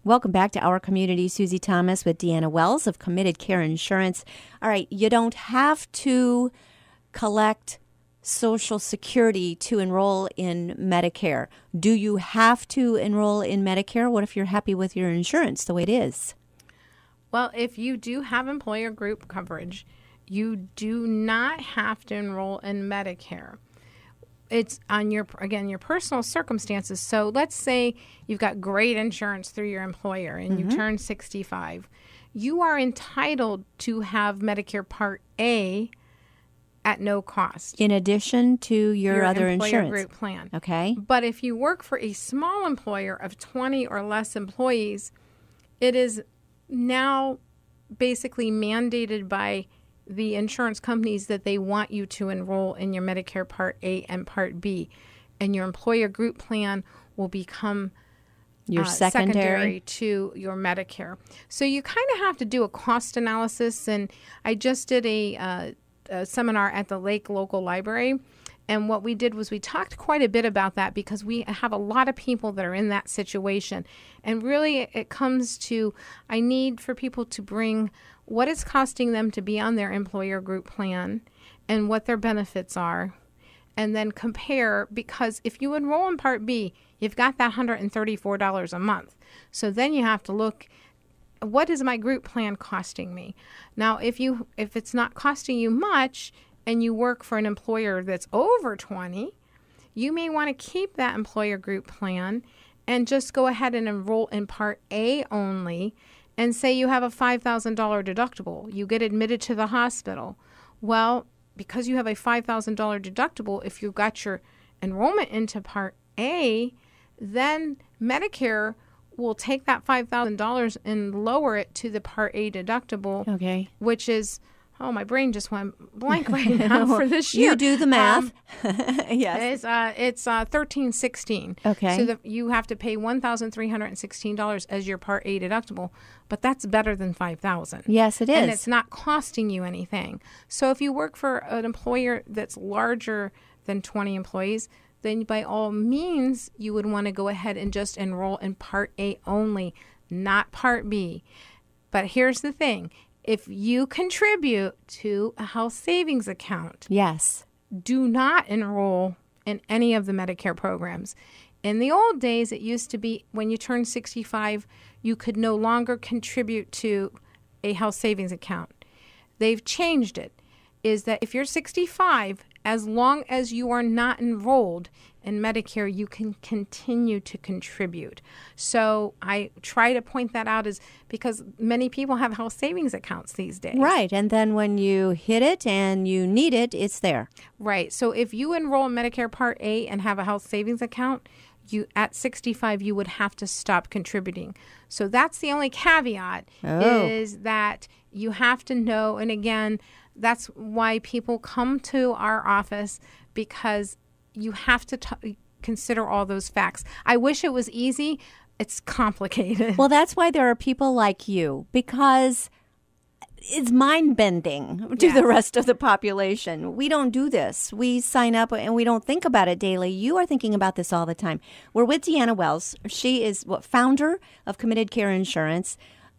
Welcome back to Our Community. Susie Thomas with Deanna Wells of Committed Care Insurance. All right, you don't have to collect Social Security to enroll in Medicare. Do you have to enroll in Medicare? What if you're happy with your insurance the way it is? Well, if you do have employer group coverage, you do not have to enroll in Medicare. It's on your personal circumstances. So let's say you've got great insurance through your employer and you turn 65. You are entitled to have Medicare Part A at no cost. In addition to your other employer insurance group plan. Okay. But if you work for a small employer of 20 or less employees, it is now basically mandated by the insurance companies that they want you to enroll in your Medicare Part A and Part B. And your employer group plan will become your secondary to your Medicare. So you kind of have to do a cost analysis. And I just did a seminar at the Lake Local Library. And what we did was we talked quite a bit about that because we have a lot of people that are in that situation. And really it comes to, I need for people to bring what it's costing them to be on their employer group plan and what their benefits are. And then compare, because if you enroll in Part B, you've got that $134 a month. So then you have to look, what is my group plan costing me? Now, if it's not costing you much and you work for an employer that's over 20, you may want to keep that employer group plan and just go ahead and enroll in Part A only and say you have a $5,000 deductible. You get admitted to the hospital. Well, because you have a $5,000 deductible, if you've got your enrollment into Part A, then Medicare will take that $5,000 and lower it to the Part A deductible, Okay. which is, oh, my brain just went blank right now for this year. You do the math. Yes. It's $1,316. Okay. So you have to pay $1,316 as your Part A deductible, but that's better than $5,000. Yes, it is. And it's not costing you anything. So if you work for an employer that's larger than 20 employees, then by all means, you would want to go ahead and just enroll in Part A only, not Part B. But here's the thing. If you contribute to a health savings account, Yes. do not enroll in any of the Medicare programs. In the old days, it used to be when you turned 65, you could no longer contribute to a health savings account. They've changed it. Is that if you're 65, as long as you are not enrolled in Medicare, you can continue to contribute. So I try to point that out is because many people have health savings accounts these days. Right. And then when you hit it and you need it, it's there. Right. So if you enroll in Medicare Part A and have a health savings account, you at 65, you would have to stop contributing. So that's the only caveat is that you have to know. And again, that's why people come to our office, because you have to consider all those facts. I wish it was easy. It's complicated. Well, that's why there are people like you, because it's mind-bending to the rest of the population. We don't do this. We sign up and we don't think about it daily. You are thinking about this all the time. We're with Deanna Wells. She is founder of Committed Care Insurance.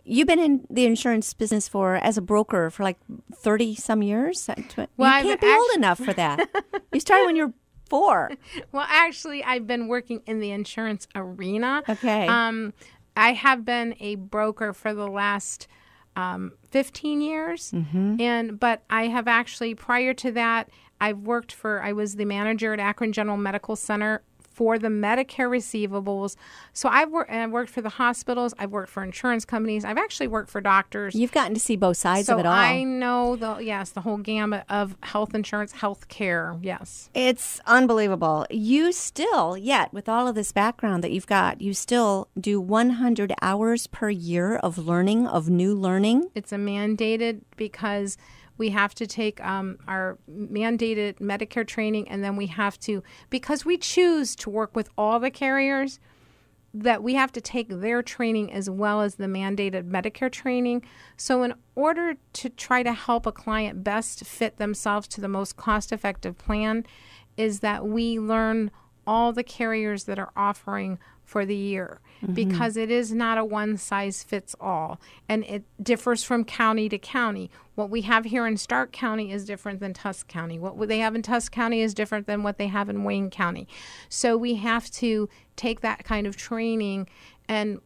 You've been in the insurance business as a broker for like 30-some years? Well, you can't be old enough for that. You started when you were 4. Well, actually, I've been working in the insurance arena. Okay. I have been a broker for the last 15 years. But I have actually, prior to that, I was the manager at Akron General Medical Center for the Medicare receivables. So I've worked for the hospitals. I've worked for insurance companies. I've actually worked for doctors. You've gotten to see both sides of it all. I know the whole gamut of health insurance, health care. Yes. It's unbelievable. You still, yet with all of this background that you've got, you still do 100 hours per year of new learning. It's a mandated because we have to take our mandated Medicare training, and then we have to, because we choose to work with all the carriers, that we have to take their training as well as the mandated Medicare training. So in order to try to help a client best fit themselves to the most cost-effective plan, is that we learn all the carriers that are offering for the year, because it is not a one size fits all, and it differs from county to county. What we have here in Stark County is different than Tusk County. What they have in Tusk County is different than what they have in Wayne County. So we have to take that kind of training. And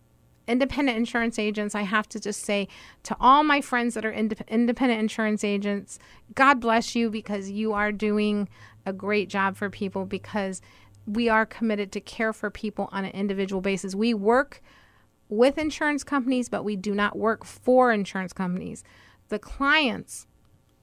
independent insurance agents, I have to just say to all my friends that are independent insurance agents, God bless you, because you are doing a great job for people, because we are committed to care for people on an individual basis. We work with insurance companies, but we do not work for insurance companies. The clients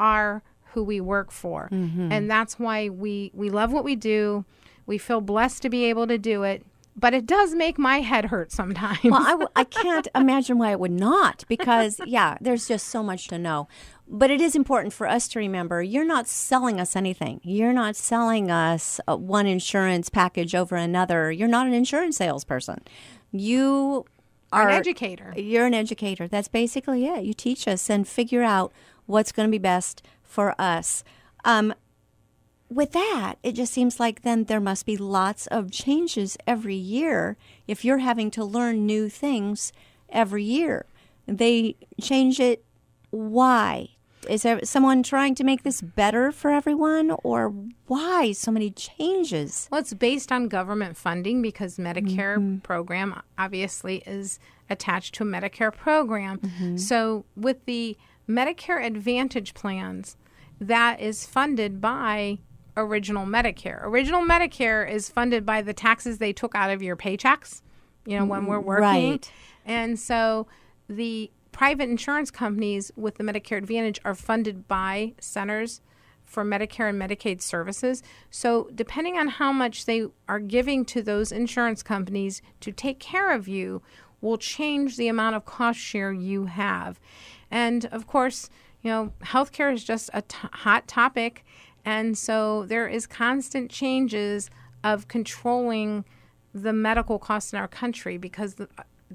are who we work for. And that's why we love what we do. We feel blessed to be able to do it. But it does make my head hurt sometimes. Well, I can't imagine why it would not, because, there's just so much to know. But it is important for us to remember, you're not selling us anything. You're not selling us one insurance package over another. You're not an insurance salesperson. You are an educator. You're an educator. That's basically it. You teach us and figure out what's going to be best for us. With that, it just seems like then there must be lots of changes every year if you're having to learn new things every year. They change it. Why? Is there someone trying to make this better for everyone, or why so many changes? Well, it's based on government funding, because Medicare program obviously is attached to a Medicare program. So with the Medicare Advantage plans, that is funded by Original Medicare. Original Medicare is funded by the taxes they took out of your paychecks, when we're working. Right. And so the private insurance companies with the Medicare Advantage are funded by Centers for Medicare and Medicaid Services. So depending on how much they are giving to those insurance companies to take care of you will change the amount of cost share you have. And of course, healthcare is just a hot topic. And so there is constant changes of controlling the medical costs in our country, because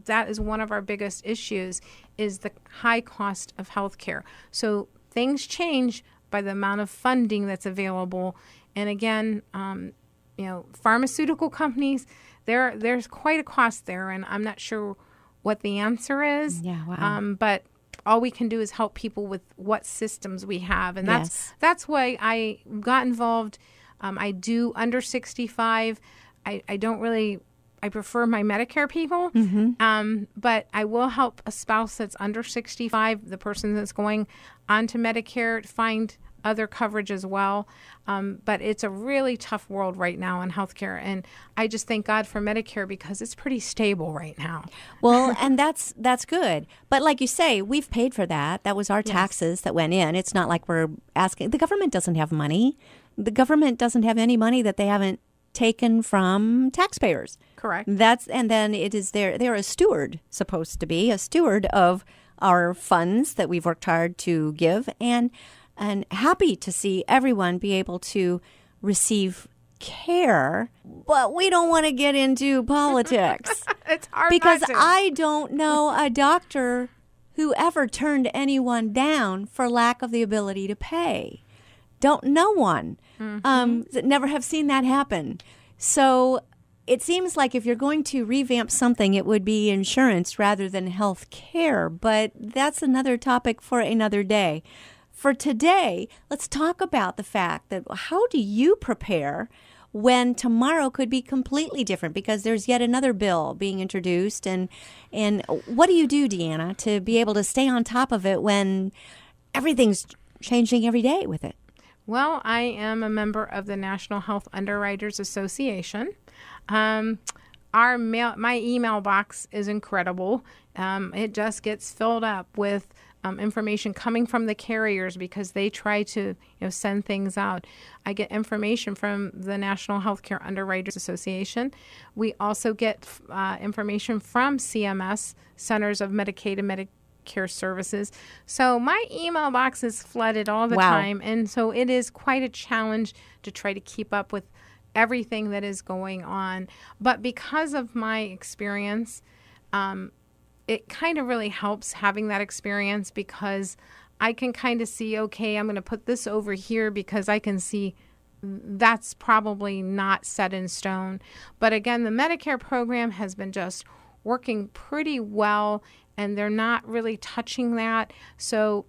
that is one of our biggest issues, is the high cost of healthcare. So things change by the amount of funding that's available. And again, pharmaceutical companies, there's quite a cost there, and I'm not sure what the answer is. Yeah, wow. But all we can do is help people with what systems we have. And that's why I got involved. I do under 65. I prefer my Medicare people, but I will help a spouse that's under 65, the person that's going onto Medicare, to find other coverage as well. But it's a really tough world right now in healthcare. And I just thank God for Medicare, because it's pretty stable right now. Well, and that's good. But like you say, we've paid for that. That was our taxes that went in. It's not like we're asking. The government doesn't have money. The government doesn't have any money that they haven't taken from taxpayers. Correct. And then it is they're a steward, supposed to be a steward of our funds that we've worked hard to give, and happy to see everyone be able to receive care. But we don't want to get into politics. It's hard because not to. I don't know a doctor who ever turned anyone down for lack of the ability to pay. Don't know one. Never have seen that happen. So it seems like if you're going to revamp something, it would be insurance rather than health care. But that's another topic for another day. For today, let's talk about the fact that how do you prepare when tomorrow could be completely different, because there's yet another bill being introduced. And what do you do, Deanna, to be able to stay on top of it when everything's changing every day with it? Well, I am a member of the National Health Underwriters Association. My email box is incredible. It just gets filled up with information coming from the carriers, because they try to send things out. I get information from the National Healthcare Underwriters Association. We also get information from CMS, Centers of Medicaid and Medicare Services. So my email box is flooded all the time, and so it is quite a challenge to try to keep up with everything that is going on. But because of my experience, it kind of really helps having that experience, because I can kind of see, okay, I'm going to put this over here because I can see that's probably not set in stone. But again, the Medicare program has been just working pretty well, and they're not really touching that. So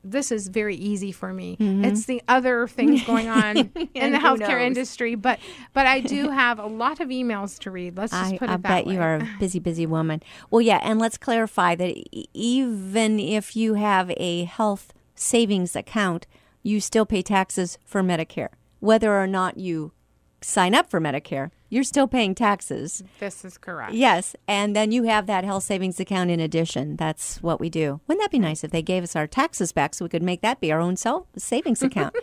this is very easy for me. It's the other things going on in the healthcare industry, but I do have a lot of emails to read. Let's just put it that way. I bet you are a busy woman. Well, yeah, and let's clarify that even if you have a health savings account, you still pay taxes for Medicare. Whether or not you sign up for Medicare, you're still paying taxes. This is correct. Yes, and then you have that health savings account in addition. That's what we do. Wouldn't that be nice if they gave us our taxes back so we could make that be our own savings account?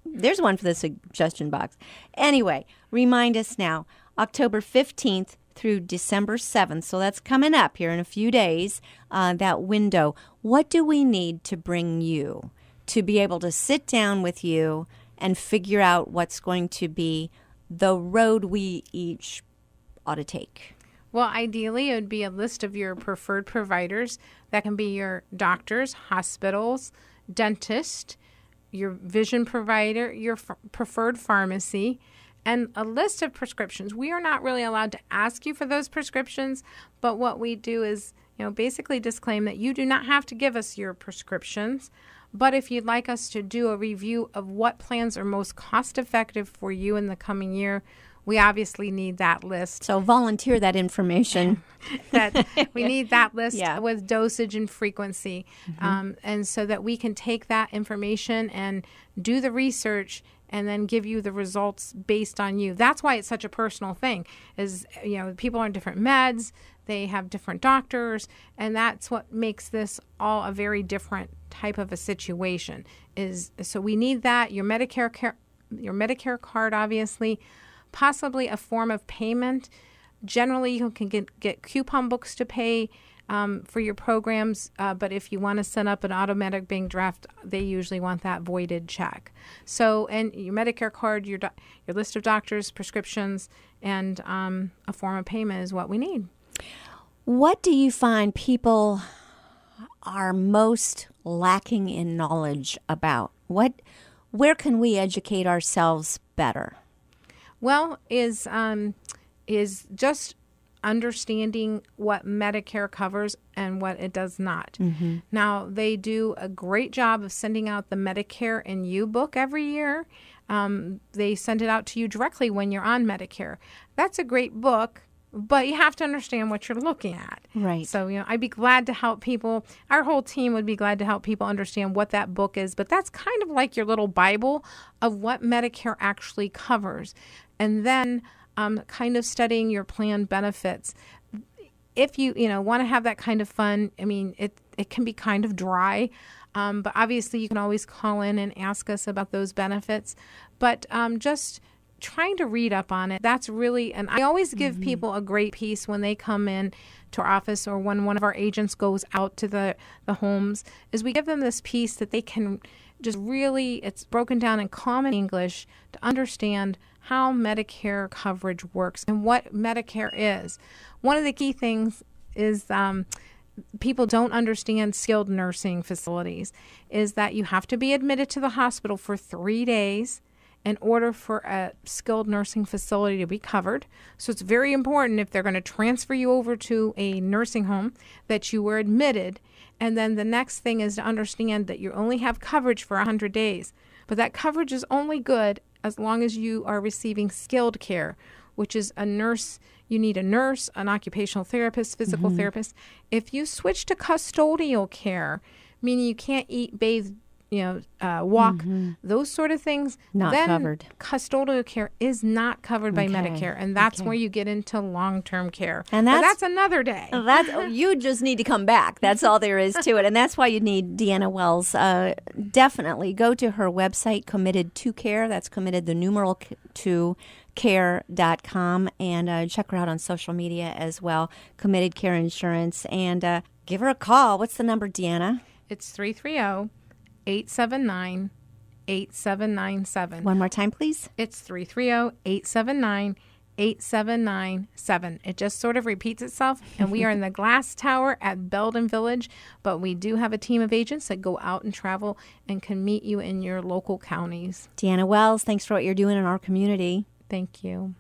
There's one for the suggestion box. Anyway, remind us now, October 15th through December 7th, so that's coming up here in a few days, that window. What do we need to bring you to be able to sit down with you and figure out what's going to be the road we each ought to take? Well, ideally, it would be a list of your preferred providers. That can be your doctors, hospitals, dentist, your vision provider, your preferred pharmacy, and a list of prescriptions. We are not really allowed to ask you for those prescriptions, but what we do is, basically disclaim that you do not have to give us your prescriptions. But if you'd like us to do a review of what plans are most cost effective for you in the coming year, we obviously need that list. So volunteer that information. We need that list with dosage and frequency. And so that we can take that information and do the research and then give you the results based on you. That's why it's such a personal thing, is, people are on different meds, they have different doctors, and that's what makes this all a very different type of a situation. So we need that, your Medicare card, obviously, possibly a form of payment. Generally, you can get coupon books to pay for your programs, but if you want to set up an automatic bank draft, they usually want that voided check. So, and your Medicare card, your list of doctors, prescriptions, and a form of payment is what we need. What do you find people are most lacking in knowledge about? Where can we educate ourselves better? Well, is just understanding what Medicare covers and what it does not. Now, they do a great job of sending out the Medicare and You book every year. They send it out to you directly when you're on Medicare. That's a great book, but you have to understand what you're looking at. Right. So, I'd be glad to help people. Our whole team would be glad to help people understand what that book is. But that's kind of like your little Bible of what Medicare actually covers. And then kind of studying your plan benefits. If you want to have that kind of fun, it can be kind of dry. But obviously, you can always call in and ask us about those benefits. But just trying to read up on it, that's really, and I always give people a great piece when they come in to our office or when one of our agents goes out to the homes, is we give them this piece that they can just really, it's broken down in common English to understand how Medicare coverage works and what Medicare is. One of the key things is people don't understand skilled nursing facilities, is that you have to be admitted to the hospital for 3 days in order for a skilled nursing facility to be covered. So it's very important, if they're going to transfer you over to a nursing home, that you were admitted. And then the next thing is to understand that you only have coverage for 100 days. But that coverage is only good as long as you are receiving skilled care, which is a nurse. You need a nurse, an occupational therapist, physical therapist. If you switch to custodial care, meaning you can't eat, bathe, walk, those sort of things, then covered. Custodial care is not covered by Medicare, and that's where you get into long-term care. And that's another day. You just need to come back. That's all there is to it, and that's why you need Deanna Wells. Definitely go to her website, Committed to Care. That's committed the numeral 2 care.com, and check her out on social media as well, Committed Care Insurance, and give her a call. What's the number, Deanna? It's 330-879-8797. One more time, please. It's 330-879-8797. 8797. It just sort of repeats itself, and we are in the Glass Tower at Belden Village, but we do have a team of agents that go out and travel and can meet you in your local counties. Deanna Wells, thanks for what you're doing in our community. Thank you.